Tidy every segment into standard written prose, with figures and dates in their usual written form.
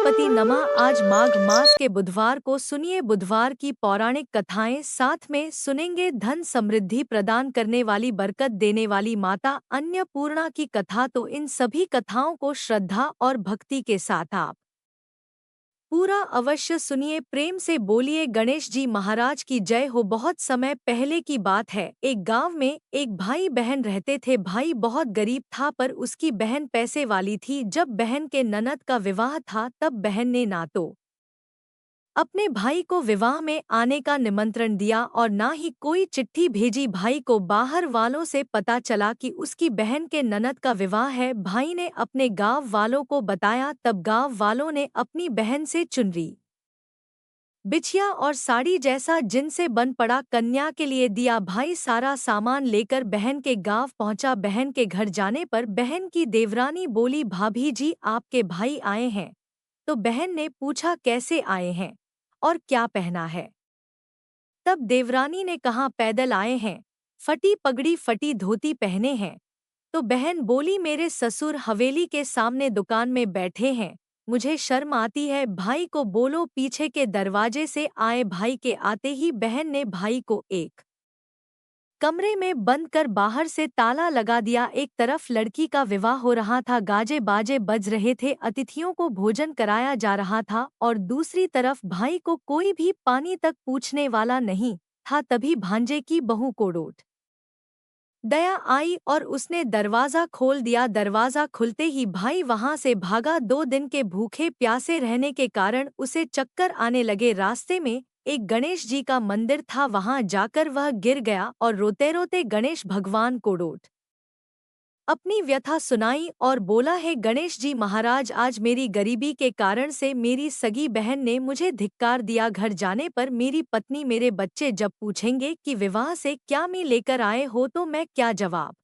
गणपति नमः। आज माघ मास के बुधवार को सुनिए बुधवार की पौराणिक कथाएं, साथ में सुनेंगे धन समृद्धि प्रदान करने वाली, बरकत देने वाली माता अन्नपूर्णा की कथा। तो इन सभी कथाओं को श्रद्धा और भक्ति के साथ आप पूरा अवश्य सुनिए। प्रेम से बोलिए गणेश जी महाराज की जय हो। बहुत समय पहले की बात है, एक गांव में एक भाई बहन रहते थे। भाई बहुत गरीब था पर उसकी बहन पैसे वाली थी। जब बहन के ननद का विवाह था तब बहन ने ना तो अपने भाई को विवाह में आने का निमंत्रण दिया और ना ही कोई चिट्ठी भेजी। भाई को बाहर वालों से पता चला कि उसकी बहन के ननद का विवाह है। भाई ने अपने गांव वालों को बताया, तब गांव वालों ने अपनी बहन से चुनरी, बिछिया और साड़ी जैसा जिनसे बन पड़ा कन्या के लिए दिया। भाई सारा सामान लेकर बहन के गांव पहुंचा। बहन के घर जाने पर बहन की देवरानी बोली, भाभी जी आपके भाई आए हैं। तो बहन ने पूछा, कैसे आए हैं और क्या पहना है? तब देवरानी ने कहा, पैदल आए हैं, फटी पगड़ी फटी धोती पहने हैं। तो बहन बोली, मेरे ससुर हवेली के सामने दुकान में बैठे हैं, मुझे शर्म आती है। भाई को बोलो पीछे के दरवाजे से आए। भाई के आते ही बहन ने भाई को एक कमरे में बंद कर बाहर से ताला लगा दिया। एक तरफ लड़की का विवाह हो रहा था, गाजे बाजे बज रहे थे, अतिथियों को भोजन कराया जा रहा था, और दूसरी तरफ भाई को कोई भी पानी तक पूछने वाला नहीं था। तभी भांजे की बहू कोड़ोट दया आई और उसने दरवाजा खोल दिया। दरवाजा खुलते ही भाई वहां से भागा। 2 दिन के भूखे प्यासे रहने के कारण उसे चक्कर आने लगे। रास्ते में एक गणेश जी का मंदिर था, वहां जाकर वह गिर गया और रोते रोते गणेश भगवान को अपनी व्यथा सुनाई और बोला, है गणेश जी महाराज, आज मेरी गरीबी के कारण से मेरी सगी बहन ने मुझे धिक्कार दिया। घर जाने पर मेरी पत्नी मेरे बच्चे जब पूछेंगे कि विवाह से क्या मैं लेकर आए हो तो मैं क्या जवाब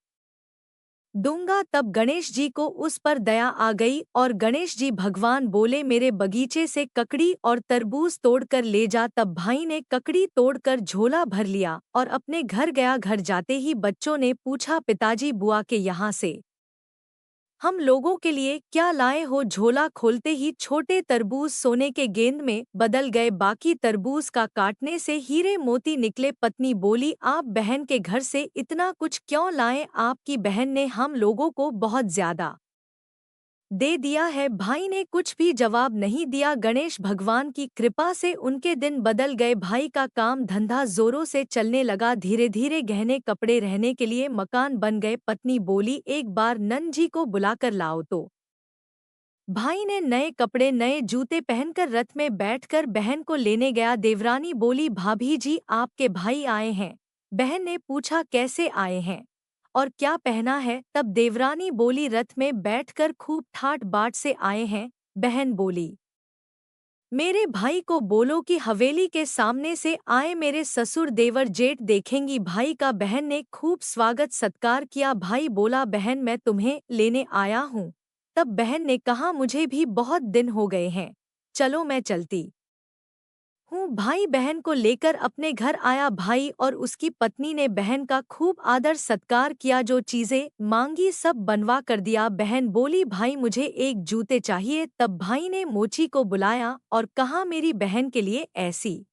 दूंगा? तब गणेश जी को उस पर दया आ गई और गणेश जी भगवान बोले, मेरे बगीचे से ककड़ी और तरबूज तोड़कर ले जा। तब भाई ने ककड़ी तोड़कर झोला भर लिया और अपने घर गया। घर जाते ही बच्चों ने पूछा, पिताजी बुआ के यहाँ से हम लोगों के लिए क्या लाए हो? झोला खोलते ही छोटे तरबूज सोने के गेंद में बदल गए। बाकी तरबूज का काटने से हीरे मोती निकले। पत्नी बोली, आप बहन के घर से इतना कुछ क्यों लाए? आपकी बहन ने हम लोगों को बहुत ज्यादा दे दिया है। भाई ने कुछ भी जवाब नहीं दिया। गणेश भगवान की कृपा से उनके दिन बदल गए। भाई का काम धंधा जोरों से चलने लगा। धीरे धीरे गहने कपड़े, रहने के लिए मकान बन गए। पत्नी बोली, एक बार नंद जी को बुलाकर लाओ। तो भाई ने नए कपड़े नए जूते पहनकर रथ में बैठकर बहन को लेने गया। देवरानी बोली, भाभी जी आपके भाई आए हैं। बहन ने पूछा, कैसे आए हैं और क्या पहना है? तब देवरानी बोली, रथ में बैठकर खूब ठाट बाट से आए हैं। बहन बोली, मेरे भाई को बोलो कि हवेली के सामने से आए, मेरे ससुर देवर जेठ देखेंगी। भाई का बहन ने खूब स्वागत सत्कार किया। भाई बोला, बहन मैं तुम्हें लेने आया हूँ। तब बहन ने कहा, मुझे भी बहुत दिन हो गए हैं, चलो मैं चलती हूँ। भाई बहन को लेकर अपने घर आया। भाई और उसकी पत्नी ने बहन का खूब आदर सत्कार किया। जो चीजें मांगी सब बनवा कर दिया। बहन बोली, भाई मुझे एक जूते चाहिए। तब भाई ने मोची को बुलाया और कहा, मेरी बहन के लिए ऐसी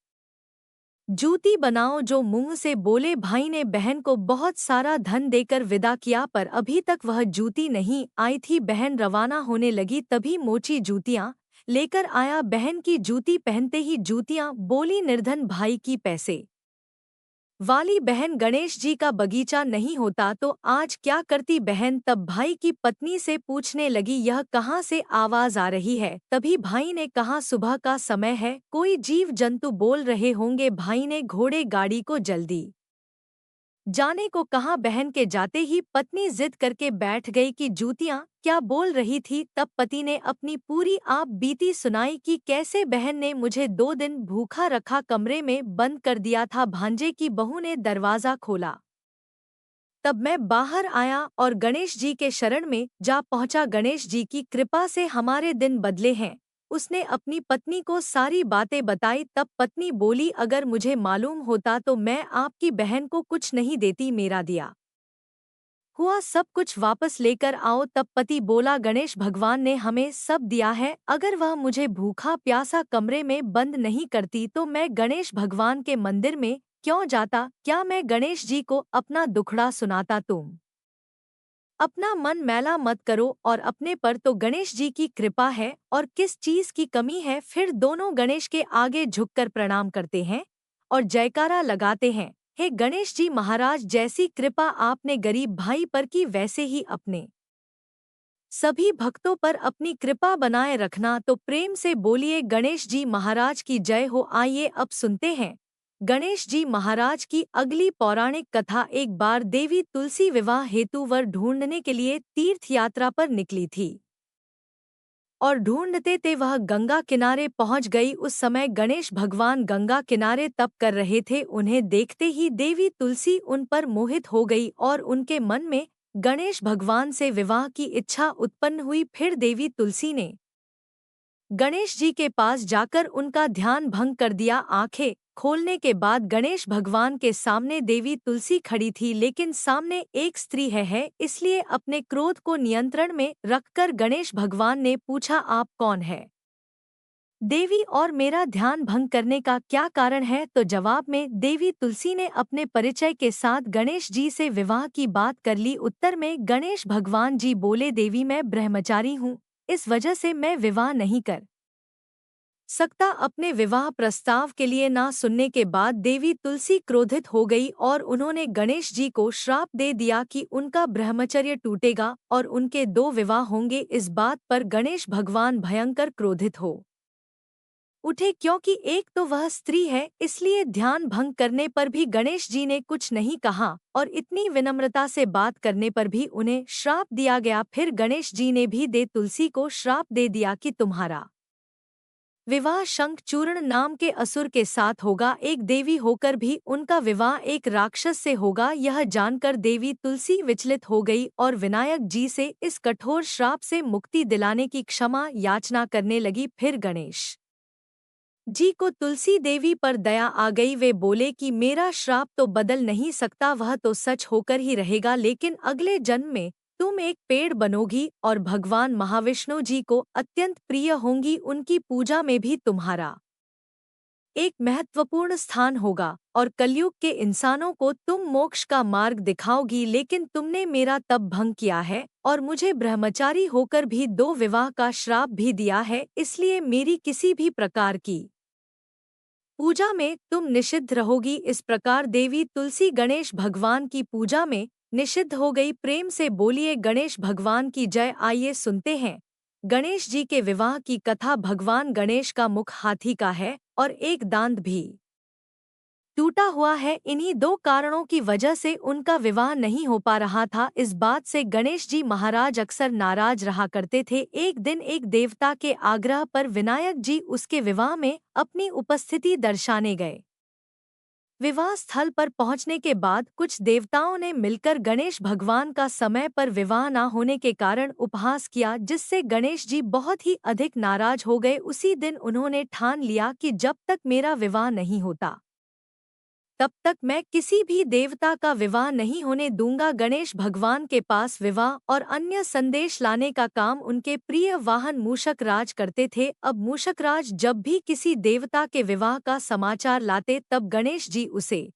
जूती बनाओ जो मुंह से बोले। भाई ने बहन को बहुत सारा धन देकर विदा किया, पर अभी तक वह जूती नहीं आई थी। बहन रवाना होने लगी, तभी मोची जूतियां लेकर आया। बहन की जूती पहनते ही जूतियां बोली, निर्धन भाई की पैसे वाली बहन, गणेश जी का बगीचा नहीं होता तो आज क्या करती बहन? तब भाई की पत्नी से पूछने लगी, यह कहाँ से आवाज आ रही है? तभी भाई ने कहा, सुबह का समय है, कोई जीव जंतु बोल रहे होंगे। भाई ने घोड़े गाड़ी को जल्दी जाने को कहा। बहन के जाते ही पत्नी जिद करके बैठ गई कि जूतियां क्या बोल रही थी। तब पति ने अपनी पूरी आप बीती सुनाई कि कैसे बहन ने मुझे 2 दिन भूखा रखा, कमरे में बंद कर दिया था। भांजे की बहू ने दरवाजा खोला, तब मैं बाहर आया और गणेश जी के शरण में जा पहुंचा। गणेश जी की कृपा से हमारे दिन बदले हैं। उसने अपनी पत्नी को सारी बातें बताई। तब पत्नी बोली, अगर मुझे मालूम होता तो मैं आपकी बहन को कुछ नहीं देती, मेरा दिया हुआ सब कुछ वापस लेकर आओ। तब पति बोला, गणेश भगवान ने हमें सब दिया है, अगर वह मुझे भूखा प्यासा कमरे में बंद नहीं करती तो मैं गणेश भगवान के मंदिर में क्यों जाता? क्या मैं गणेश जी को अपना दुखड़ा सुनाता? तुम अपना मन मैला मत करो और अपने पर तो गणेश जी की कृपा है, और किस चीज की कमी है? फिर दोनों गणेश के आगे झुककर प्रणाम करते हैं और जयकारा लगाते हैं, हे गणेश जी महाराज, जैसी कृपा आपने गरीब भाई पर की वैसे ही अपने सभी भक्तों पर अपनी कृपा बनाए रखना। तो प्रेम से बोलिए, गणेश जी महाराज की जय हो। आइए अब सुनते हैं गणेश जी महाराज की अगली पौराणिक कथा। एक बार देवी तुलसी विवाह हेतु वर ढूंढने के लिए तीर्थ यात्रा पर निकली थी और ढूंढते ते वह गंगा किनारे पहुंच गई। उस समय गणेश भगवान गंगा किनारे तप कर रहे थे। उन्हें देखते ही देवी तुलसी उन पर मोहित हो गई और उनके मन में गणेश भगवान से विवाह की इच्छा उत्पन्न हुई। फिर देवी तुलसी ने गणेश जी के पास जाकर उनका ध्यान भंग कर दिया। आंखें खोलने के बाद गणेश भगवान के सामने देवी तुलसी खड़ी थी, लेकिन सामने एक स्त्री है, इसलिए अपने क्रोध को नियंत्रण में रखकर गणेश भगवान ने पूछा, आप कौन है देवी, और मेरा ध्यान भंग करने का क्या कारण है? तो जवाब में देवी तुलसी ने अपने परिचय के साथ गणेश जी से विवाह की बात कर ली। उत्तर में गणेश भगवान जी बोले, देवी मैं ब्रह्मचारी हूँ, इस वजह से मैं विवाह नहीं कर सकता। अपने विवाह प्रस्ताव के लिए ना सुनने के बाद देवी तुलसी क्रोधित हो गई और उन्होंने गणेश जी को श्राप दे दिया कि उनका ब्रह्मचर्य टूटेगा और उनके 2 विवाह होंगे। इस बात पर गणेश भगवान भयंकर क्रोधित हो उठे, क्योंकि एक तो वह स्त्री है, इसलिए ध्यान भंग करने पर भी गणेश जी ने कुछ नहीं कहा और इतनी विनम्रता से बात करने पर भी उन्हें श्राप दिया गया। फिर गणेश जी ने भी दे तुलसी को श्राप दे दिया कि तुम्हारा विवाह शंखचूर्ण नाम के असुर के साथ होगा। एक देवी होकर भी उनका विवाह एक राक्षस से होगा। यह जानकर देवी तुलसी विचलित हो गई और विनायक जी से इस कठोर श्राप से मुक्ति दिलाने की क्षमा याचना करने लगी। फिर गणेश जी को तुलसी देवी पर दया आ गई। वे बोले कि मेरा श्राप तो बदल नहीं सकता, वह तो सच होकर ही रहेगा, लेकिन अगले जन्म में तुम एक पेड़ बनोगी और भगवान महाविष्णु जी को अत्यंत प्रिय होंगी। उनकी पूजा में भी तुम्हारा एक महत्वपूर्ण स्थान होगा और कलयुग के इंसानों को तुम मोक्ष का मार्ग दिखाओगी। लेकिन तुमने मेरा तप भंग किया है और मुझे ब्रह्मचारी होकर भी 2 विवाह का श्राप भी दिया है, इसलिए मेरी किसी भी प्रकार की पूजा में तुम निषिद्ध रहोगी। इस प्रकार देवी तुलसी गणेश भगवान की पूजा में निषिद्ध हो गई। प्रेम से बोलिए, गणेश भगवान की जय। आइए सुनते हैं गणेश जी के विवाह की कथा। भगवान गणेश का मुख हाथी का है और एक दांत भी टूटा हुआ है। इन्हीं 2 कारणों की वजह से उनका विवाह नहीं हो पा रहा था। इस बात से गणेश जी महाराज अक्सर नाराज रहा करते थे। एक दिन एक देवता के आग्रह पर विनायक जी उसके विवाह में अपनी उपस्थिति दर्शाने गए। विवाह स्थल पर पहुंचने के बाद कुछ देवताओं ने मिलकर गणेश भगवान का समय पर विवाह न होने के कारण उपहास किया, जिससे गणेश जी बहुत ही अधिक नाराज हो गए। उसी दिन उन्होंने ठान लिया कि जब तक मेरा विवाह नहीं होता तब तक मैं किसी भी देवता का विवाह नहीं होने दूंगा। गणेश भगवान के पास विवाह और अन्य संदेश लाने का काम उनके प्रिय वाहन मूषक राज करते थे। अब मूषक राज जब भी किसी देवता के विवाह का समाचार लाते, तब गणेश जी उसे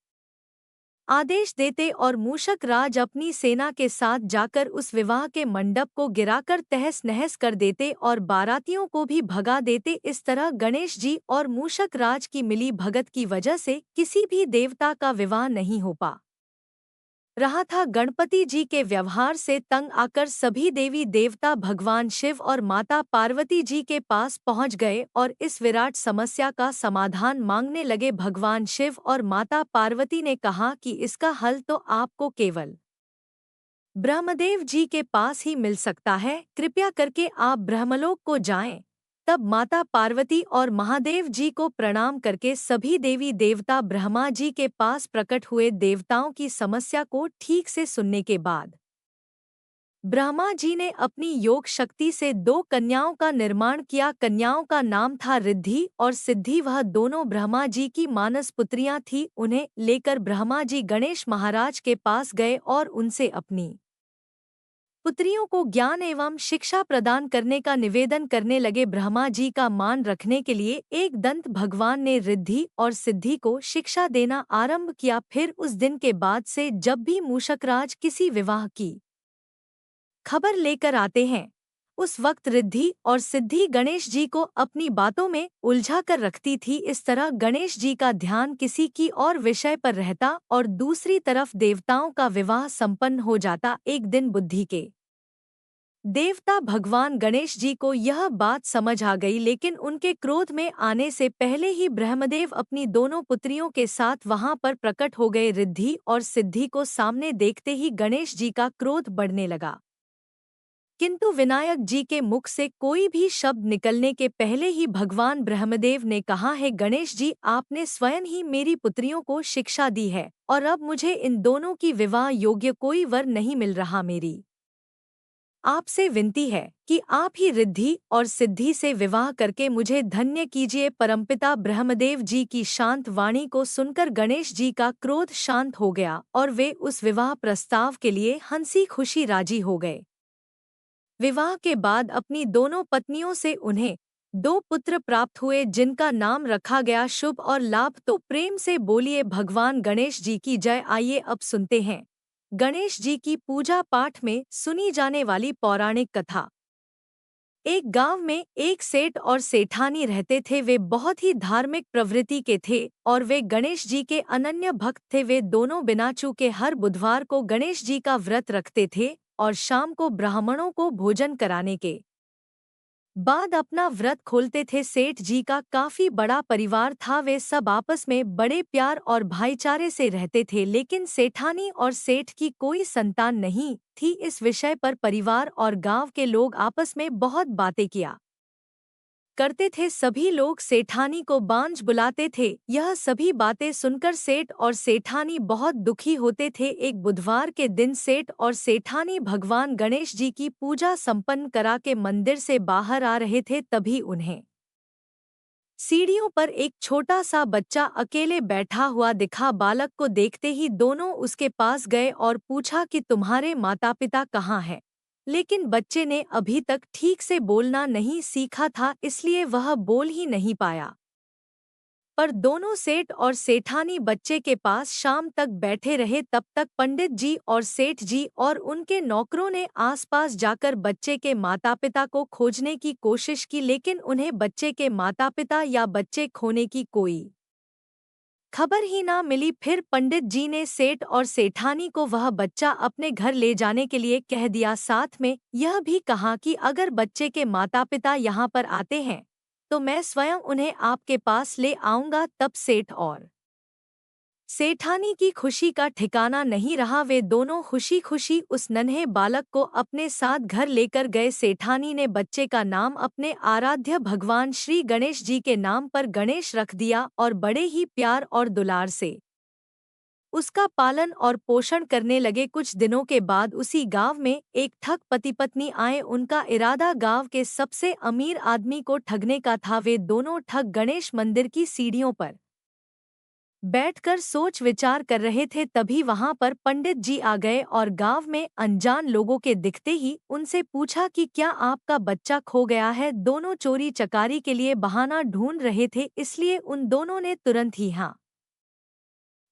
आदेश देते और मूषक राज अपनी सेना के साथ जाकर उस विवाह के मंडप को गिराकर तहस नहस कर देते और बारातियों को भी भगा देते। इस तरह गणेश जी और मूषक राज की मिली भगत की वजह से किसी भी देवता का विवाह नहीं हो पा रहा था। गणपति जी के व्यवहार से तंग आकर सभी देवी देवता भगवान शिव और माता पार्वती जी के पास पहुंच गए और इस विराट समस्या का समाधान मांगने लगे। भगवान शिव और माता पार्वती ने कहा कि इसका हल तो आपको केवल ब्रह्मदेव जी के पास ही मिल सकता है, कृपया करके आप ब्रह्मलोक को जाएं। तब माता पार्वती और महादेव जी को प्रणाम करके सभी देवी देवता ब्रह्मा जी के पास प्रकट हुए। देवताओं की समस्या को ठीक से सुनने के बाद ब्रह्मा जी ने अपनी योग शक्ति से 2 कन्याओं का निर्माण किया। कन्याओं का नाम था रिद्धि और सिद्धि। वह दोनों ब्रह्मा जी की मानस पुत्रियां थीं। उन्हें लेकर ब्रह्मा जी गणेश महाराज के पास गए और उनसे अपनी पुत्रियों को ज्ञान एवं शिक्षा प्रदान करने का निवेदन करने लगे। ब्रह्मा जी का मान रखने के लिए एक दंत भगवान ने रिद्धि और सिद्धि को शिक्षा देना आरंभ किया। फिर उस दिन के बाद से जब भी मूषकराज किसी विवाह की खबर लेकर आते हैं, उस वक्त रिद्धि और सिद्धि गणेश जी को अपनी बातों में उलझा कर रखती थी। इस तरह गणेश जी का ध्यान किसी की और विषय पर रहता और दूसरी तरफ देवताओं का विवाह संपन्न हो जाता। एक दिन बुद्धि के देवता भगवान गणेश जी को यह बात समझ आ गई, लेकिन उनके क्रोध में आने से पहले ही ब्रह्मदेव अपनी दोनों पुत्रियों के साथ वहां पर प्रकट हो गए। रिद्धि और सिद्धि को सामने देखते ही गणेश जी का क्रोध बढ़ने लगा, किंतु विनायक जी के मुख से कोई भी शब्द निकलने के पहले ही भगवान ब्रह्मदेव ने कहा है, गणेश जी आपने स्वयं ही मेरी पुत्रियों को शिक्षा दी है और अब मुझे इन दोनों की विवाह योग्य कोई वर नहीं मिल रहा। मेरी आपसे विनती है कि आप ही रिद्धि और सिद्धि से विवाह करके मुझे धन्य कीजिए। परमपिता ब्रह्मदेव जी की शांत वाणी को सुनकर गणेश जी का क्रोध शांत हो गया और वे उस विवाह प्रस्ताव के लिए हंसी खुशी राजी हो गए। विवाह के बाद अपनी दोनों पत्नियों से उन्हें 2 पुत्र प्राप्त हुए, जिनका नाम रखा गया शुभ और लाभ। तो प्रेम से बोलिए भगवान गणेश जी की जय। आइए अब सुनते हैं गणेश जी की पूजा पाठ में सुनी जाने वाली पौराणिक कथा। एक गांव में एक सेठ और सेठानी रहते थे। वे बहुत ही धार्मिक प्रवृत्ति के थे और वे गणेश जी के अनन्य भक्त थे। वे दोनों बिना चूके हर बुधवार को गणेश जी का व्रत रखते थे और शाम को ब्राह्मणों को भोजन कराने के बाद अपना व्रत खोलते थे। सेठ जी का काफी बड़ा परिवार था। वे सब आपस में बड़े प्यार और भाईचारे से रहते थे, लेकिन सेठानी और सेठ की कोई संतान नहीं थी। इस विषय पर परिवार और गांव के लोग आपस में बहुत बातें किया करते थे। सभी लोग सेठानी को बांझ बुलाते थे। यह सभी बातें सुनकर सेठ और सेठानी बहुत दुखी होते थे। एक बुधवार के दिन सेठ और सेठानी भगवान गणेश जी की पूजा संपन्न करा के मंदिर से बाहर आ रहे थे। तभी उन्हें सीढ़ियों पर एक छोटा सा बच्चा अकेले बैठा हुआ दिखा। बालक को देखते ही दोनों उसके पास गए और पूछा कि तुम्हारे माता पिता कहाँ हैं? लेकिन बच्चे ने अभी तक ठीक से बोलना नहीं सीखा था, इसलिए वह बोल ही नहीं पाया। पर दोनों सेठ और सेठानी बच्चे के पास शाम तक बैठे रहे। तब तक पंडित जी और सेठ जी और उनके नौकरों ने आसपास जाकर बच्चे के माता पिता को खोजने की कोशिश की, लेकिन उन्हें बच्चे के माता पिता या बच्चे खोने की कोई खबर ही ना मिली। फिर पंडित जी ने सेठ और सेठानी को वह बच्चा अपने घर ले जाने के लिए कह दिया। साथ में यह भी कहा कि अगर बच्चे के माता पिता यहाँ पर आते हैं तो मैं स्वयं उन्हें आपके पास ले आऊंगा। तब सेठ और सेठानी की खुशी का ठिकाना नहीं रहा। वे दोनों खुशी खुशी उस नन्हे बालक को अपने साथ घर लेकर गए। सेठानी ने बच्चे का नाम अपने आराध्य भगवान श्री गणेश जी के नाम पर गणेश रख दिया और बड़े ही प्यार और दुलार से उसका पालन और पोषण करने लगे। कुछ दिनों के बाद उसी गांव में एक ठग पति पत्नी आए। उनका इरादा गांव के सबसे अमीर आदमी को ठगने का था। वे दोनों ठग गणेश मंदिर की सीढ़ियों पर बैठकर सोच विचार कर रहे थे। तभी वहां पर पंडित जी आ गए और गांव में अनजान लोगों के दिखते ही उनसे पूछा कि क्या आपका बच्चा खो गया है? दोनों चोरी चकारी के लिए बहाना ढूंढ रहे थे, इसलिए उन दोनों ने तुरंत ही हाँ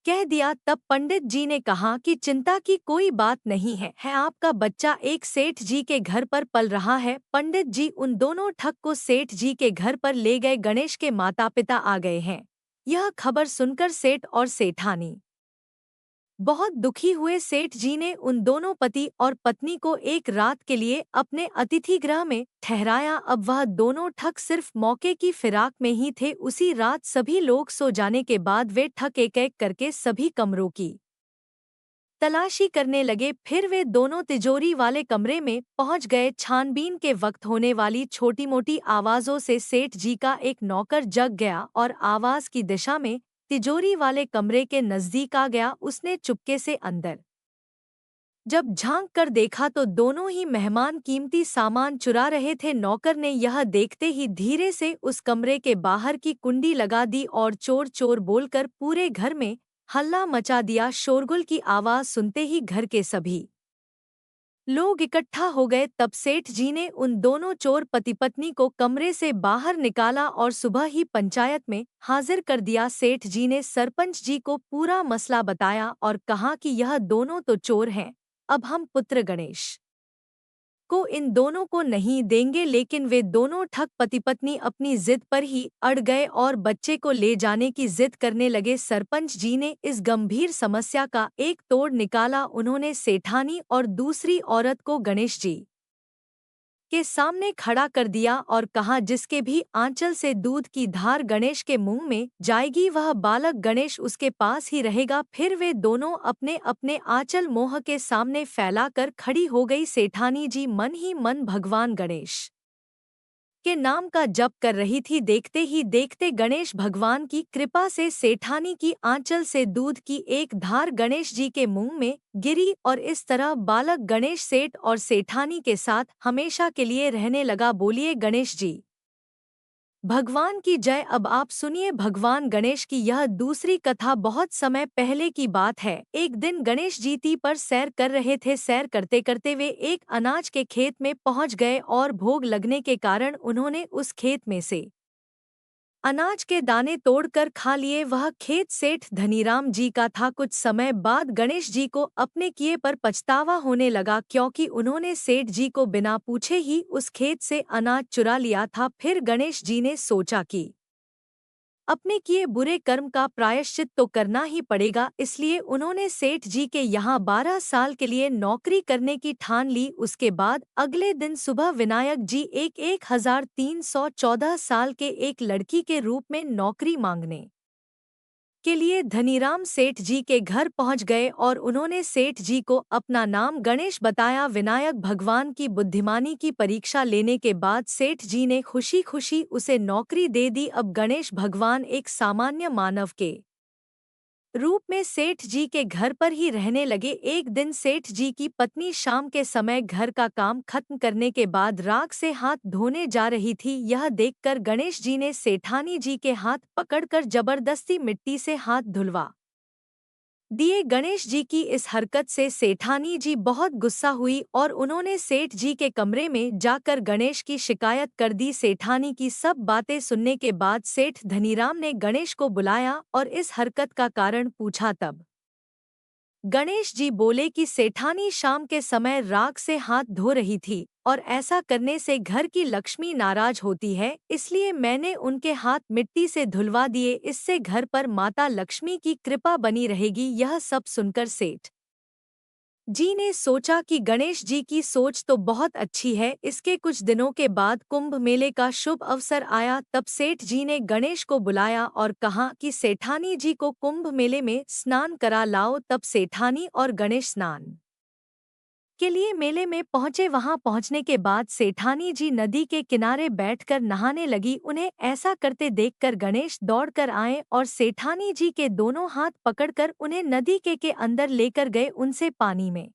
कह दिया। तब पंडित जी ने कहा कि चिंता की कोई बात नहीं है आपका बच्चा एक सेठ जी के घर पर पल रहा है। पंडित जी उन दोनों ठग को सेठ जी के घर पर ले गए। गणेश के माता पिता आ गए हैं, यह खबर सुनकर सेठ और सेठानी बहुत दुखी हुए। सेठ जी ने उन दोनों पति और पत्नी को एक रात के लिए अपने अतिथि गृह में ठहराया। अब वह दोनों ठग सिर्फ मौके की फिराक में ही थे। उसी रात सभी लोग सो जाने के बाद वे ठग एक एक करके सभी कमरों की तलाशी करने लगे। फिर वे दोनों तिजोरी वाले कमरे में पहुंच गए। छानबीन के वक्त होने वाली छोटी मोटी आवाजों से सेठ जी का एक नौकर जग गया और आवाज की दिशा में तिजोरी वाले कमरे के नजदीक आ गया। उसने चुपके से अंदर जब झांक कर देखा तो दोनों ही मेहमान कीमती सामान चुरा रहे थे। नौकर ने यह देखते ही धीरे से उस कमरे के बाहर की कुंडी लगा दी और चोर चोर बोलकर पूरे घर में हल्ला मचा दिया। शोरगुल की आवाज सुनते ही घर के सभी लोग इकट्ठा हो गए। तब सेठ जी ने उन दोनों चोर पति पत्नी को कमरे से बाहर निकाला और सुबह ही पंचायत में हाजिर कर दिया। सेठ जी ने सरपंच जी को पूरा मसला बताया और कहा कि यह दोनों तो चोर हैं, अब हम पुत्र गणेश को इन दोनों को नहीं देंगे। लेकिन वे दोनों ठग पति पत्नी अपनी जिद पर ही अड़ गए और बच्चे को ले जाने की जिद करने लगे। सरपंच जी ने इस गंभीर समस्या का एक तोड़ निकाला। उन्होंने सेठानी और दूसरी औरत को गणेश जी के सामने खड़ा कर दिया और कहा, जिसके भी आंचल से दूध की धार गणेश के मुंह में जाएगी वह बालक गणेश उसके पास ही रहेगा। फिर वे दोनों अपने अपने आंचल मोह के सामने फैलाकर खड़ी हो गई। सेठानी जी मन ही मन भगवान गणेश के नाम का जप कर रही थी। देखते ही देखते गणेश भगवान की कृपा से सेठानी की आंचल से दूध की एक धार गणेश जी के मुंह में गिरी और इस तरह बालक गणेश सेठ और सेठानी के साथ हमेशा के लिए रहने लगा। बोलिए गणेश जी भगवान की जय। अब आप सुनिए भगवान गणेश की यह दूसरी कथा। बहुत समय पहले की बात है। एक दिन गणेश जी ती पर सैर कर रहे थे। सैर करते करते वे एक अनाज के खेत में पहुंच गए और भोग लगने के कारण उन्होंने उस खेत में से अनाज के दाने तोड़कर खा लिए। वह खेत सेठ धनीराम जी का था। कुछ समय बाद गणेश जी को अपने किए पर पछतावा होने लगा, क्योंकि उन्होंने सेठ जी को बिना पूछे ही उस खेत से अनाज चुरा लिया था। फिर गणेश जी ने सोचा कि अपने किए बुरे कर्म का प्रायश्चित तो करना ही पड़ेगा, इसलिए उन्होंने सेठ जी के यहाँ 12 साल के लिए नौकरी करने की ठान ली। उसके बाद अगले दिन सुबह विनायक जी 1314 साल के एक लड़की के रूप में नौकरी मांगने के लिए धनीराम सेठ जी के घर पहुंच गए और उन्होंने सेठ जी को अपना नाम गणेश बताया। विनायक भगवान की बुद्धिमानी की परीक्षा लेने के बाद सेठ जी ने खुशी खुशी उसे नौकरी दे दी। अब गणेश भगवान एक सामान्य मानव के रूप में सेठ जी के घर पर ही रहने लगे। एक दिन सेठ जी की पत्नी शाम के समय घर का काम खत्म करने के बाद राख से हाथ धोने जा रही थी। यह देखकर गणेश जी ने सेठानी जी के हाथ पकड़कर जबरदस्ती मिट्टी से हाथ धुलवा दिए। गणेश जी की इस हरकत से सेठानी जी बहुत गुस्सा हुई और उन्होंने सेठ जी के कमरे में जाकर गणेश की शिकायत कर दी। सेठानी की सब बातें सुनने के बाद सेठ धनीराम ने गणेश को बुलाया और इस हरकत का कारण पूछा। तब गणेश जी बोले कि सेठानी शाम के समय राख से हाथ धो रही थी और ऐसा करने से घर की लक्ष्मी नाराज होती है, इसलिए मैंने उनके हाथ मिट्टी से धुलवा दिए। इससे घर पर माता लक्ष्मी की कृपा बनी रहेगी। यह सब सुनकर सेठ जी ने सोचा कि गणेश जी की सोच तो बहुत अच्छी है। इसके कुछ दिनों के बाद कुंभ मेले का शुभ अवसर आया। तब सेठ जी ने गणेश को बुलाया और कहा कि सेठानी जी को कुंभ मेले में स्नान करा लाओ। तब सेठानी और गणेश स्नान के लिए मेले में पहुंचे। वहां पहुंचने के बाद सेठानी जी नदी के किनारे बैठकर नहाने लगी। उन्हें ऐसा करते देखकर गणेश दौड़कर आए और सेठानी जी के दोनों हाथ पकड़कर उन्हें नदी के अंदर लेकर गए। उनसे पानी में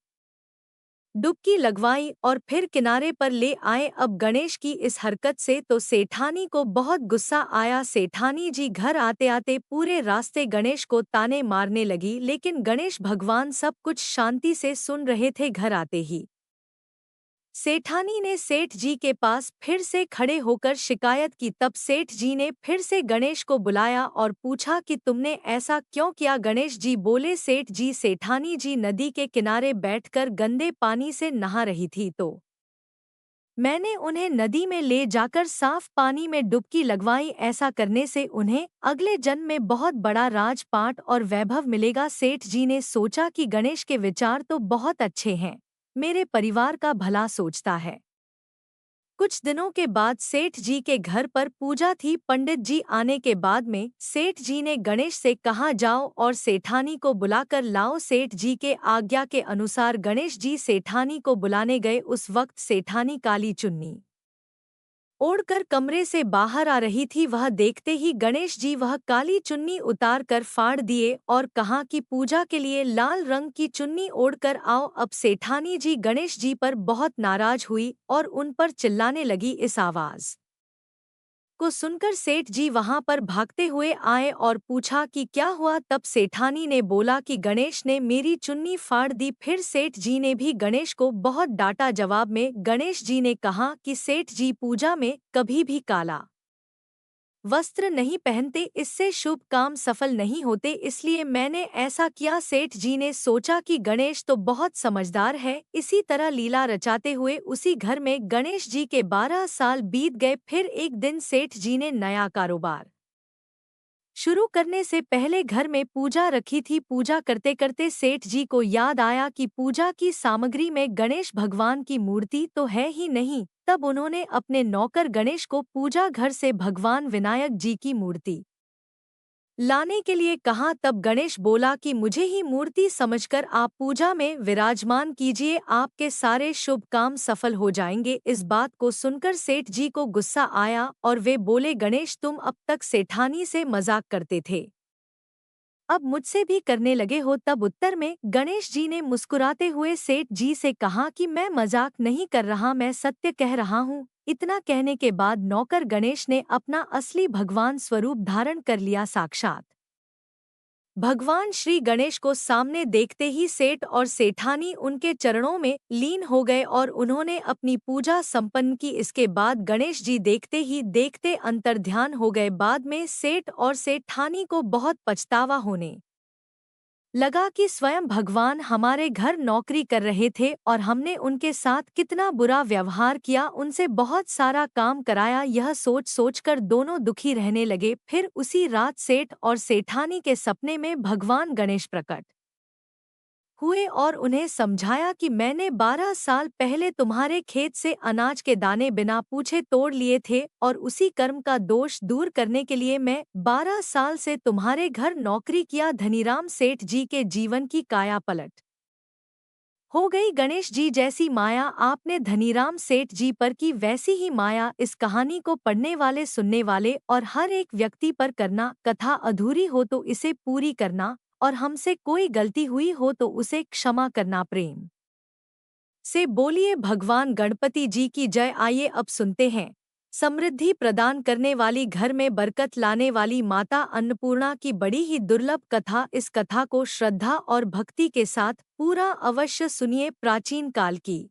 डुबकी लगवाई और फिर किनारे पर ले आए। अब गणेश की इस हरकत से तो सेठानी को बहुत गुस्सा आया। सेठानी जी घर आते आते पूरे रास्ते गणेश को ताने मारने लगी, लेकिन गणेश भगवान सब कुछ शांति से सुन रहे थे। घर आते ही सेठानी ने सेठ जी के पास फिर से खड़े होकर शिकायत की। तब सेठ जी ने फिर से गणेश को बुलाया और पूछा कि तुमने ऐसा क्यों किया। गणेश जी बोले, सेठ जी सेठानी जी नदी के किनारे बैठकर गंदे पानी से नहा रही थी, तो मैंने उन्हें नदी में ले जाकर साफ पानी में डुबकी लगवाई। ऐसा करने से उन्हें अगले जन्म में बहुत बड़ा राजपाट और वैभव मिलेगा। सेठ जी ने सोचा कि गणेश के विचार तो बहुत अच्छे हैं, मेरे परिवार का भला सोचता है। कुछ दिनों के बाद सेठ जी के घर पर पूजा थी। पंडित जी आने के बाद में सेठ जी ने गणेश से कहा, जाओ और सेठानी को बुलाकर लाओ। सेठ जी के आज्ञा के अनुसार गणेश जी सेठानी को बुलाने गए। उस वक्त सेठानी काली चुन्नी ओढ़कर कमरे से बाहर आ रही थी। वह देखते ही गणेश जी वह काली चुन्नी उतार कर फाड़ दिए और कहा कि पूजा के लिए लाल रंग की चुन्नी ओढ़कर आओ। अब सेठानी जी गणेश जी पर बहुत नाराज हुई और उन पर चिल्लाने लगी। इस आवाज को सुनकर सेठ जी वहां पर भागते हुए आए और पूछा कि क्या हुआ। तब सेठानी ने बोला कि गणेश ने मेरी चुन्नी फाड़ दी। फिर सेठ जी ने भी गणेश को बहुत डांटा। जवाब में गणेश जी ने कहा कि सेठ जी पूजा में कभी भी काला वस्त्र नहीं पहनते, इससे शुभ काम सफल नहीं होते, इसलिए मैंने ऐसा किया। सेठ जी ने सोचा कि गणेश तो बहुत समझदार है। इसी तरह लीला रचाते हुए उसी घर में गणेश जी के 12 साल बीत गए। फिर एक दिन सेठ जी ने नया कारोबार शुरू करने से पहले घर में पूजा रखी थी। पूजा करते करते सेठ जी को याद आया कि पूजा की सामग्री में गणेश भगवान की मूर्ति तो है ही नहीं। तब उन्होंने अपने नौकर गणेश को पूजा घर से भगवान विनायक जी की मूर्ति लाने के लिए कहा। तब गणेश बोला कि मुझे ही मूर्ति समझकर आप पूजा में विराजमान कीजिए, आपके सारे शुभ काम सफल हो जाएंगे। इस बात को सुनकर सेठ जी को गुस्सा आया और वे बोले, गणेश तुम अब तक सेठानी से मजाक करते थे, अब मुझसे भी करने लगे हो। तब उत्तर में गणेश जी ने मुस्कुराते हुए सेठ जी से कहा कि मैं मजाक नहीं कर रहा, मैं सत्य कह रहा हूँ। इतना कहने के बाद नौकर गणेश ने अपना असली भगवान स्वरूप धारण कर लिया। साक्षात भगवान श्री गणेश को सामने देखते ही सेठ और सेठानी उनके चरणों में लीन हो गए और उन्होंने अपनी पूजा संपन्न की। इसके बाद गणेश जी देखते ही देखते अंतर्ध्यान हो गए। बाद में सेठ और सेठानी को बहुत पछतावा होने लगा कि स्वयं भगवान हमारे घर नौकरी कर रहे थे और हमने उनके साथ कितना बुरा व्यवहार किया, उनसे बहुत सारा काम कराया। यह सोच सोचकर दोनों दुखी रहने लगे। फिर उसी रात सेठ और सेठानी के सपने में भगवान गणेश प्रकट हुए और उन्हें समझाया कि मैंने 12 साल पहले तुम्हारे खेत से अनाज के दाने बिना पूछे तोड़ लिए थे और उसी कर्म का दोष दूर करने के लिए मैं 12 साल से तुम्हारे घर नौकरी किया। धनीराम सेठ जी के जीवन की काया पलट हो गई। गणेश जी जैसी माया आपने धनीराम सेठ जी पर की, वैसी ही माया इस कहानी को पढ़ने वाले, सुनने वाले और हर एक व्यक्ति पर करना। कथा अधूरी हो तो इसे पूरी करना और हमसे कोई गलती हुई हो तो उसे क्षमा करना। प्रेम से बोलिए भगवान गणपति जी की जय। आइए अब सुनते हैं समृद्धि प्रदान करने वाली, घर में बरकत लाने वाली माता अन्नपूर्णा की बड़ी ही दुर्लभ कथा। इस कथा को श्रद्धा और भक्ति के साथ पूरा अवश्य सुनिए। प्राचीन काल की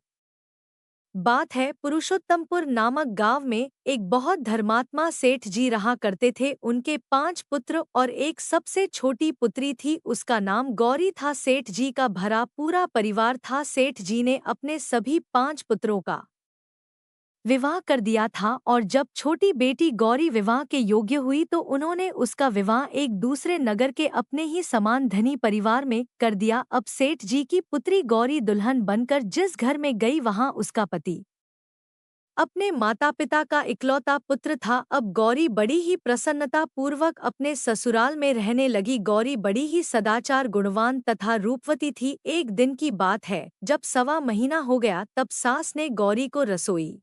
बात है, पुरुषोत्तमपुर नामक गांव में एक बहुत धर्मात्मा सेठ जी रहा करते थे। उनके 5 पुत्र और एक सबसे छोटी पुत्री थी, उसका नाम गौरी था। सेठ जी का भरा पूरा परिवार था। सेठ जी ने अपने सभी 5 पुत्रों का विवाह कर दिया था और जब छोटी बेटी गौरी विवाह के योग्य हुई तो उन्होंने उसका विवाह एक दूसरे नगर के अपने ही समान धनी परिवार में कर दिया। अब सेठ जी की पुत्री गौरी दुल्हन बनकर जिस घर में गई वहां उसका पति अपने माता पिता का इकलौता पुत्र था। अब गौरी बड़ी ही प्रसन्नता पूर्वक अपने ससुराल में रहने लगी। गौरी बड़ी ही सदाचार, गुणवान तथा रूपवती थी। एक दिन की बात है, जब 1.25 महीना हो गया तब सास ने गौरी को रसोई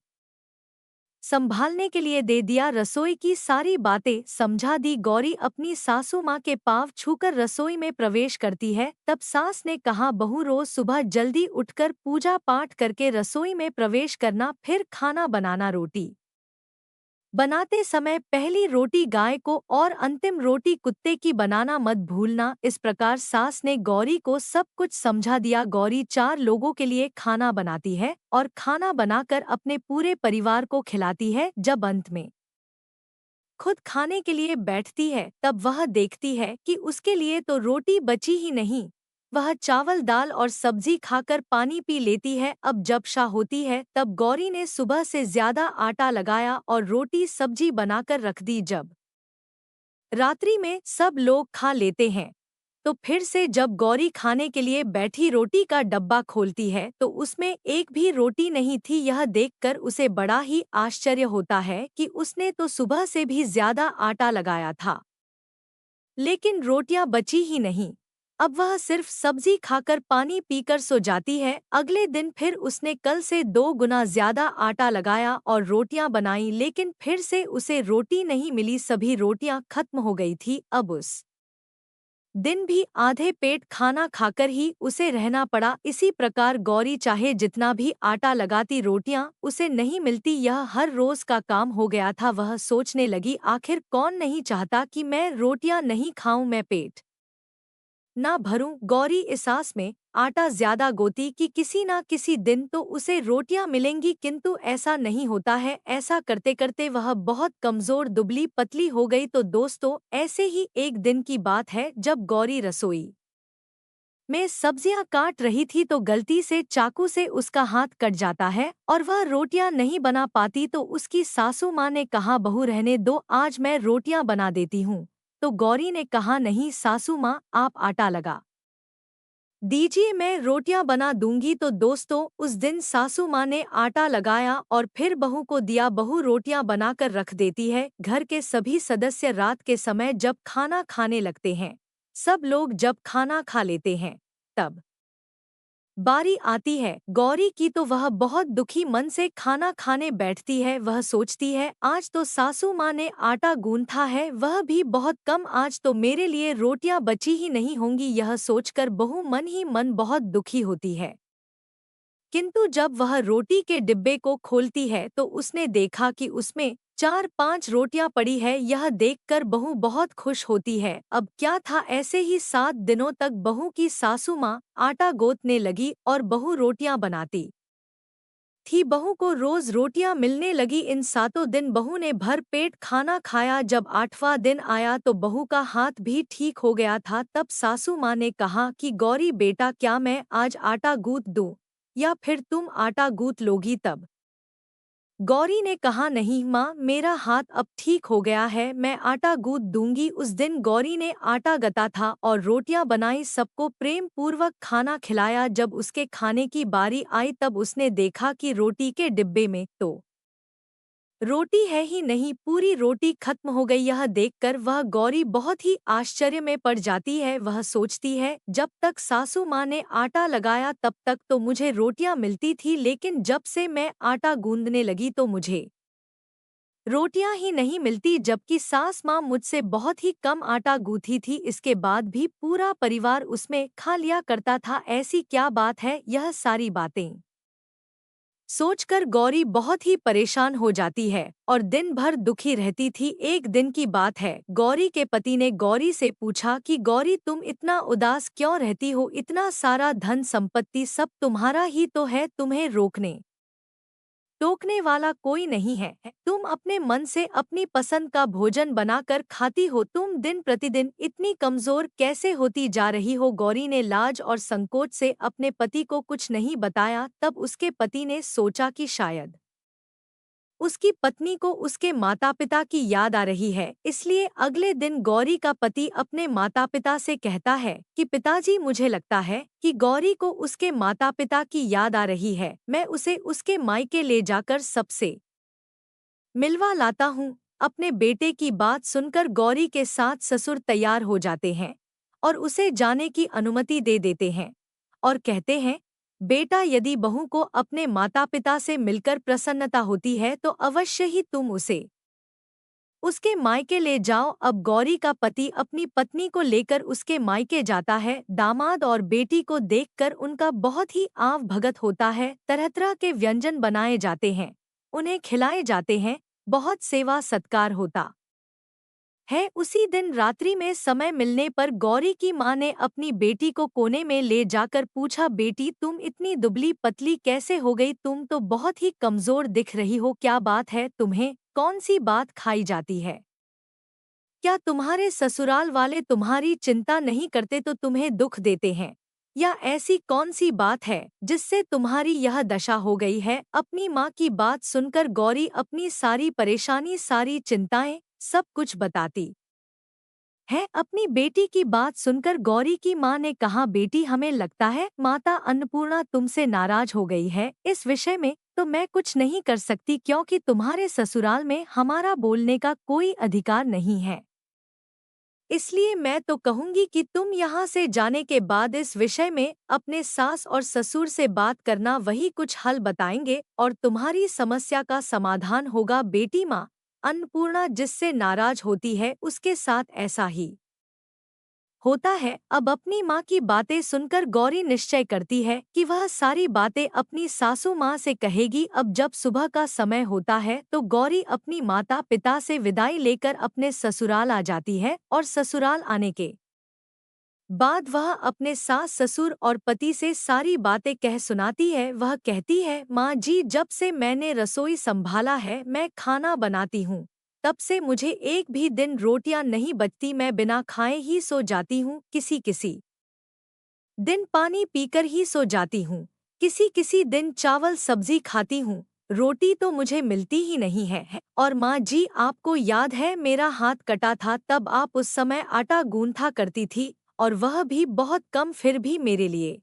संभालने के लिए दे दिया। रसोई की सारी बातें समझा दी। गौरी अपनी सासू माँ के पाँव छूकर रसोई में प्रवेश करती है। तब सास ने कहा, बहू रोज सुबह जल्दी उठकर पूजा पाठ करके रसोई में प्रवेश करना, फिर खाना बनाना। रोटी बनाते समय पहली रोटी गाय को और अंतिम रोटी कुत्ते की बनाना मत भूलना। इस प्रकार सास ने गौरी को सब कुछ समझा दिया। गौरी 4 लोगों के लिए खाना बनाती है और खाना बनाकर अपने पूरे परिवार को खिलाती है। जब अंत में खुद खाने के लिए बैठती है तब वह देखती है कि उसके लिए तो रोटी बची ही नहीं। वह चावल, दाल और सब्जी खाकर पानी पी लेती है। अब जब शाम होती है तब गौरी ने सुबह से ज्यादा आटा लगाया और रोटी सब्जी बनाकर रख दी। जब रात्रि में सब लोग खा लेते हैं तो फिर से जब गौरी खाने के लिए बैठी रोटी का डब्बा खोलती है तो उसमें एक भी रोटी नहीं थी। यह देखकर उसे बड़ा ही आश्चर्य होता है कि उसने तो सुबह से भी ज्यादा आटा लगाया था, लेकिन रोटियां बची ही नहीं। अब वह सिर्फ सब्जी खाकर पानी पीकर सो जाती है। अगले दिन फिर उसने कल से 2 गुना ज्यादा आटा लगाया और रोटियां बनाई, लेकिन फिर से उसे रोटी नहीं मिली, सभी रोटियां खत्म हो गई थी। अब उस दिन भी आधे पेट खाना खाकर ही उसे रहना पड़ा। इसी प्रकार गौरी चाहे जितना भी आटा लगाती, रोटियां उसे नहीं मिलती। यह हर रोज का काम हो गया था। वह सोचने लगी, आखिर कौन नहीं चाहता कि मैं रोटियां नहीं खाऊं, मैं पेट ना भरूं। गौरी इस आस में आटा ज्यादा गोती कि किसी ना किसी दिन तो उसे रोटियां मिलेंगी, किंतु ऐसा नहीं होता है। ऐसा करते करते वह बहुत कमजोर, दुबली पतली हो गई। तो दोस्तों, ऐसे ही एक दिन की बात है जब गौरी रसोई में सब्जियां काट रही थी तो गलती से चाकू से उसका हाथ कट जाता है और वह रोटियां नहीं बना पाती। तो उसकी सासू माँ ने कहा, बहू रहने दो, आज मैं रोटियां बना देती हूँ। तो गौरी ने कहा, नहीं सासू माँ, आप आटा लगा दीजिए, मैं रोटियां बना दूंगी। तो दोस्तों, उस दिन सासू माँ ने आटा लगाया और फिर बहू को दिया। बहू रोटियां बनाकर रख देती है। घर के सभी सदस्य रात के समय जब खाना खाने लगते हैं, सब लोग जब खाना खा लेते हैं, तब बारी आती है गौरी की। तो वह बहुत दुखी मन से खाना खाने बैठती है। वह सोचती है, आज तो सासू माँ ने आटा गूंथा है, वह भी बहुत कम, आज तो मेरे लिए रोटियां बची ही नहीं होंगी। यह सोचकर बहू मन ही मन बहुत दुखी होती है। किंतु जब वह रोटी के डिब्बे को खोलती है तो उसने देखा कि उसमें 4-5 रोटियां पड़ी है। यह देखकर बहू बहुत खुश होती है। अब क्या था, ऐसे ही 7 दिनों तक बहू की सासू माँ आटा गूंथने लगी और बहू रोटियां बनाती थी। बहू को रोज रोटियां मिलने लगी। इन 7 दिन बहू ने भर पेट खाना खाया। जब 8वां दिन आया तो बहू का हाथ भी ठीक हो गया था। तब सासू माँ ने कहा कि गौरी बेटा, क्या मैं आज आटा गूंथ दूं या फिर तुम आटा गूंथ लोगी? तब गौरी ने कहा, नहीं माँ, मेरा हाथ अब ठीक हो गया है, मैं आटा गूंथ दूंगी। उस दिन गौरी ने आटा गता था और रोटियां बनाई, सबको प्रेम पूर्वक खाना खिलाया। जब उसके खाने की बारी आई तब उसने देखा कि रोटी के डिब्बे में तो रोटी है ही नहीं, पूरी रोटी खत्म हो गई। यह देखकर वह गौरी बहुत ही आश्चर्य में पड़ जाती है। वह सोचती है, जब तक सासू माँ ने आटा लगाया तब तक तो मुझे रोटियां मिलती थी, लेकिन जब से मैं आटा गूंदने लगी तो मुझे रोटियां ही नहीं मिलती, जबकि सास माँ मुझसे बहुत ही कम आटा गूंथी थी। इसके बाद भी पूरा परिवार उसमें खा लिया करता था। ऐसी क्या बात है? यह सारी बातें सोचकर गौरी बहुत ही परेशान हो जाती है और दिन भर दुखी रहती थी। एक दिन की बात है, गौरी के पति ने गौरी से पूछा कि गौरी, तुम इतना उदास क्यों रहती हो? इतना सारा धन संपत्ति सब तुम्हारा ही तो है, तुम्हें रोकने टोकने वाला कोई नहीं है। तुम अपने मन से अपनी पसंद का भोजन बनाकर खाती हो। तुम दिन प्रतिदिन इतनी कमजोर कैसे होती जा रही हो? गौरी ने लाज और संकोच से अपने पति को कुछ नहीं बताया। तब उसके पति ने सोचा कि शायद उसकी पत्नी को उसके माता-पिता की याद आ रही है। इसलिए अगले दिन गौरी का पति अपने माता-पिता से कहता है कि पिताजी, मुझे लगता है कि गौरी को उसके माता-पिता की याद आ रही है। मैं उसे उसके मायके ले जाकर सबसे मिलवा लाता हूँ। अपने बेटे की बात सुनकर गौरी के साथ ससुर तैयार हो जाते हैं और उसे जाने की अनुमति दे देते हैं और कहते हैं, बेटा, यदि बहू को अपने माता पिता से मिलकर प्रसन्नता होती है तो अवश्य ही तुम उसे उसके मायके ले जाओ। अब गौरी का पति अपनी पत्नी को लेकर उसके मायके जाता है। दामाद और बेटी को देखकर उनका बहुत ही आव भगत होता है। तरह तरह के व्यंजन बनाए जाते हैं, उन्हें खिलाए जाते हैं, बहुत सेवा सत्कार होता है। उसी दिन रात्रि में समय मिलने पर गौरी की माँ ने अपनी बेटी को कोने में ले जाकर पूछा, बेटी, तुम इतनी दुबली पतली कैसे हो गई? तुम तो बहुत ही कमजोर दिख रही हो, क्या बात है? तुम्हें कौन सी बात खाई जाती है? क्या तुम्हारे ससुराल वाले तुम्हारी चिंता नहीं करते तो तुम्हें दुख देते हैं? या ऐसी कौन सी बात है जिससे तुम्हारी यह दशा हो गई है? अपनी माँ की बात सुनकर गौरी अपनी सारी परेशानी, सारी चिंताएं, सब कुछ बताती है। अपनी बेटी की बात सुनकर गौरी की माँ ने कहा, बेटी, हमें लगता है माता अन्नपूर्णा तुमसे नाराज हो गई है। इस विषय में तो मैं कुछ नहीं कर सकती, क्योंकि तुम्हारे ससुराल में हमारा बोलने का कोई अधिकार नहीं है। इसलिए मैं तो कहूंगी कि तुम यहाँ से जाने के बाद इस विषय में अपने सास और ससुर से बात करना, वही कुछ हल बताएंगे और तुम्हारी समस्या का समाधान होगा। बेटी, माँ अन्नपूर्णा जिससे नाराज होती है उसके साथ ऐसा ही होता है। अब अपनी माँ की बातें सुनकर गौरी निश्चय करती है कि वह सारी बातें अपनी सासू माँ से कहेगी। अब जब सुबह का समय होता है तो गौरी अपनी माता पिता से विदाई लेकर अपने ससुराल आ जाती है और ससुराल आने के बाद वह अपने सास ससुर और पति से सारी बातें कह सुनाती है। वह कहती है, माँ जी, जब से मैंने रसोई संभाला है, मैं खाना बनाती हूँ, तब से मुझे एक भी दिन रोटियां नहीं बचती। मैं बिना खाए ही सो जाती हूँ, किसी किसी दिन पानी पीकर ही सो जाती हूँ, किसी किसी दिन चावल सब्जी खाती हूँ, रोटी तो मुझे मिलती ही नहीं है। और माँ जी, आपको याद है मेरा हाथ कटा था, तब आप उस समय आटा गूंथा करती थी, और वह भी बहुत कम, फिर भी मेरे लिए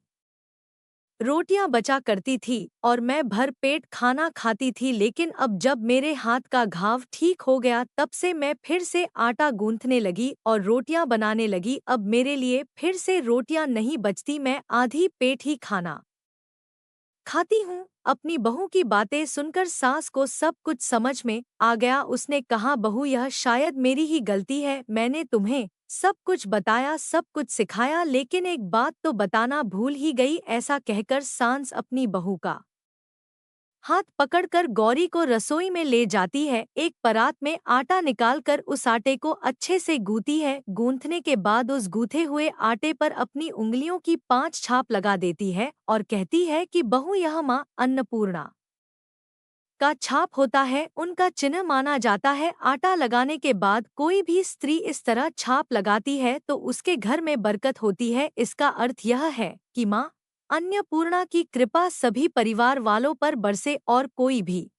रोटियां बचा करती थी और मैं भर पेट खाना खाती थी। लेकिन अब जब मेरे हाथ का घाव ठीक हो गया, तब से मैं फिर से आटा गूंथने लगी और रोटियां बनाने लगी। अब मेरे लिए फिर से रोटियां नहीं बचती, मैं आधी पेट ही खाना खाती हूँ। अपनी बहू की बातें सुनकर सास को सब कुछ समझ में आ गया। उसने कहा, बहू, यह शायद मेरी ही गलती है। मैंने तुम्हें सब कुछ बताया, सब कुछ सिखाया, लेकिन एक बात तो बताना भूल ही गई। ऐसा कहकर सास अपनी बहू का हाथ पकड़कर गौरी को रसोई में ले जाती है। एक परात में आटा निकालकर उस आटे को अच्छे से गूंथती है। गूंथने के बाद उस गूंथे हुए आटे पर अपनी उंगलियों की 5 छाप लगा देती है और कहती है कि बहू, यह माँ अन्नपूर्णा का छाप होता है, उनका चिन्ह माना जाता है। आटा लगाने के बाद कोई भी स्त्री इस तरह छाप लगाती है तो उसके घर में बरकत होती है। इसका अर्थ यह है कि माँ अन्नपूर्णा की कृपा सभी परिवार वालों पर बरसे और कोई भी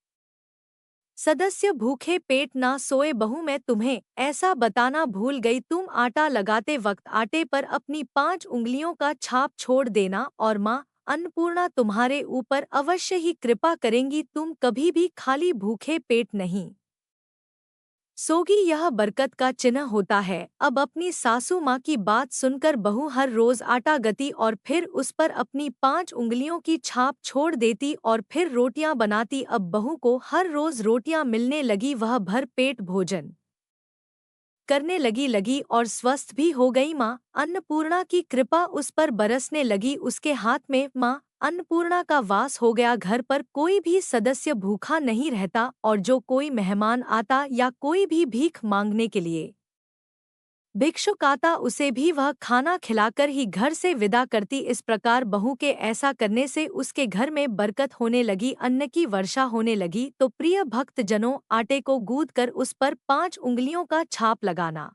सदस्य भूखे पेट ना सोए। बहू, मैं तुम्हें ऐसा बताना भूल गई, तुम आटा लगाते वक्त आटे पर अपनी 5 उंगलियों का छाप छोड़ देना और माँ अन्नपूर्णा तुम्हारे ऊपर अवश्य ही कृपा करेंगी। तुम कभी भी खाली भूखे पेट नहीं सोगी, यह बरकत का चिन्ह होता है। अब अपनी सासू माँ की बात सुनकर बहू हर रोज आटा गती और फिर उस पर अपनी 5 उंगलियों की छाप छोड़ देती और फिर रोटियां बनाती। अब बहू को हर रोज रोटियां मिलने लगी, वह भर पेट भोजन करने लगी और स्वस्थ भी हो गई। माँ अन्नपूर्णा की कृपा उस पर बरसने लगी। उसके हाथ में माँ अन्नपूर्णा का वास हो गया। घर पर कोई भी सदस्य भूखा नहीं रहता और जो कोई मेहमान आता या कोई भी भीख मांगने के लिए भिक्षुक आता, उसे भी वह खाना खिलाकर ही घर से विदा करती। इस प्रकार बहू के ऐसा करने से उसके घर में बरकत होने लगी, अन्न की वर्षा होने लगी। तो प्रिय भक्त जनों, आटे को गूंद कर उस पर 5 उंगलियों का छाप लगाना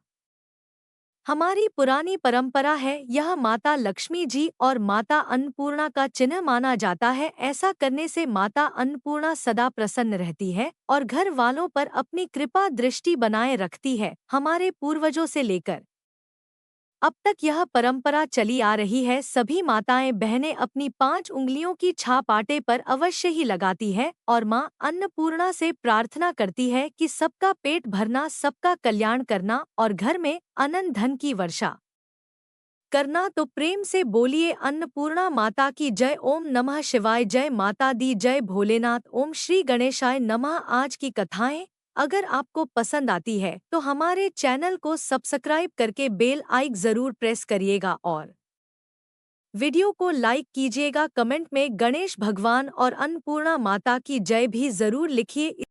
हमारी पुरानी परंपरा है। यह माता लक्ष्मी जी और माता अन्नपूर्णा का चिन्ह माना जाता है। ऐसा करने से माता अन्नपूर्णा सदा प्रसन्न रहती है और घर वालों पर अपनी कृपा दृष्टि बनाए रखती है। हमारे पूर्वजों से लेकर अब तक यह परंपरा चली आ रही है। सभी माताएं बहनें अपनी 5 उंगलियों की छाप आटे पर अवश्य ही लगाती है और माँ अन्नपूर्णा से प्रार्थना करती है कि सबका पेट भरना, सबका कल्याण करना और घर में अनंत धन की वर्षा करना। तो प्रेम से बोलिए, अन्नपूर्णा माता की जय। ओम नमः शिवाय। जय माता दी, जय भोलेनाथ। ओम श्री गणेशाय नमः। आज की कथाएं अगर आपको पसंद आती है तो हमारे चैनल को सब्सक्राइब करके बेल आइकन जरूर प्रेस करिएगा और वीडियो को लाइक कीजिएगा। कमेंट में गणेश भगवान और अन्नपूर्णा माता की जय भी जरूर लिखिए।